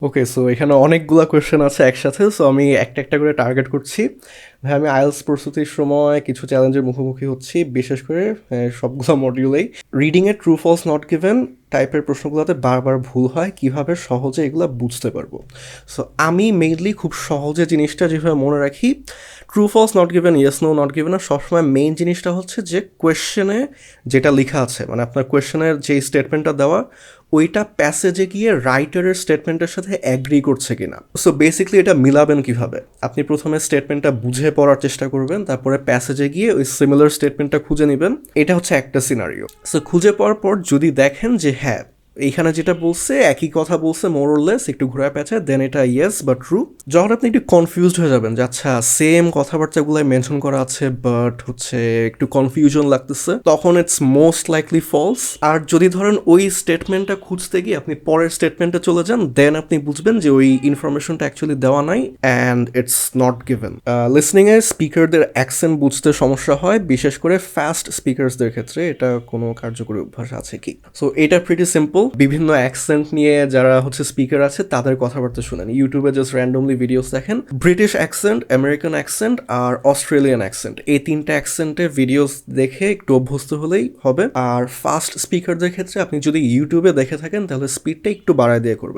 ওকে, so এখানে অনেকগুলা question আছে একসাথে। সো আমি একটা একটা করে টার্গেট করছি। ভাই আমি আইএলটিএস প্রস্তুতির সময় কিছু চ্যালেঞ্জের মুখোমুখি হচ্ছি, বিশেষ করে সবগুলো মডিউলেই রিডিংয়ে ট্রু ফলস নট গিভেন টাইপের প্রশ্নগুলোতে বারবার ভুল হয়, কিভাবে সহজে এগুলো বুঝতে পারবো। সো আমি মেইনলি খুব সহজে জিনিসটা যেভাবে মনে রাখি, true false not given, yes no not given, আর সবসময় মেইন জিনিসটা হচ্ছে যে কোয়েশ্চেনে যেটা লেখা আছে, মানে আপনার কোয়েশ্চেনের যে স্টেটমেন্টটা দেওয়া, ওইটা প্যাসেজে গিয়ে রাইটারের স্টেটমেন্টের সাথে অ্যাগ্রি করছে কিনা। সো বেসিক্যালি এটা মিলাবেন কিভাবে, আপনি প্রথমে স্টেটমেন্টটা বুঝে পড়ার চেষ্টা করবেন, তারপরে প্যাসেজে গিয়ে ওই সিমিলার স্টেটমেন্টটা খুঁজে নেবেন। এটা হচ্ছে একটা সিনারিও। সো খুঁজে পাওয়ার পর যদি দেখেন যে হ্যাঁ এইখানে যেটা বলছে একই কথা বলছে মোরলেস, একটু ঘোরা পেঁচায়, দেন এটা ইয়েস বা ট্রু। যখন আপনি একটু কনফিউজড হয়ে যাবেন যে আচ্ছা সেম কথাবার্তাগুলাই মেনশন করা আছে বাট হচ্ছে একটু কনফিউশন লাগতেছে, তখন ইটস মোস্ট লাইকলি ফলস। আর যদি ধরেন ওই স্টেটমেন্টটা খুঁজতে গিয়ে আপনি পরের স্টেটমেন্টে চলে যান, দেন আপনি বুঝবেন যে ওই ইনফরমেশনটা অ্যাকচুয়ালি দেওয়া নাই অ্যান্ড ইটস নট গিভেন। লিসনিংয়ে স্পিকারদের অ্যাকসেন্ট বুঝতে সমস্যা হয়, বিশেষ করে ফাস্ট স্পিকারসদের ক্ষেত্রে। এটা কোনো কার্যকরী অভ্যাস আছে কি? সো এটা প্রিটি সিম্পল। বিভিন্ন অ্যাকসেন্ট নিয়ে যারা হচ্ছে স্পিকার আছে তাদের কথাবার্তা শুনেন, ইউটিউবে জাস্ট র্যান্ডমলি ভিডিওস দেখেন, ব্রিটিশ অ্যাকসেন্ট, আমেরিকান অ্যাকসেন্ট আর অস্ট্রেলিয়ান অ্যাকসেন্ট, এই তিনটা অ্যাকসেন্টের ভিডিওস দেখে একটু অভ্যস্ত হলেই হবে। আর ফাস্ট স্পিকারদের ক্ষেত্রে আপনি যদি ইউটিউবে দেখে থাকেন তাহলে স্পিডটা একটু বাড়ায় দিয়ে করবেন।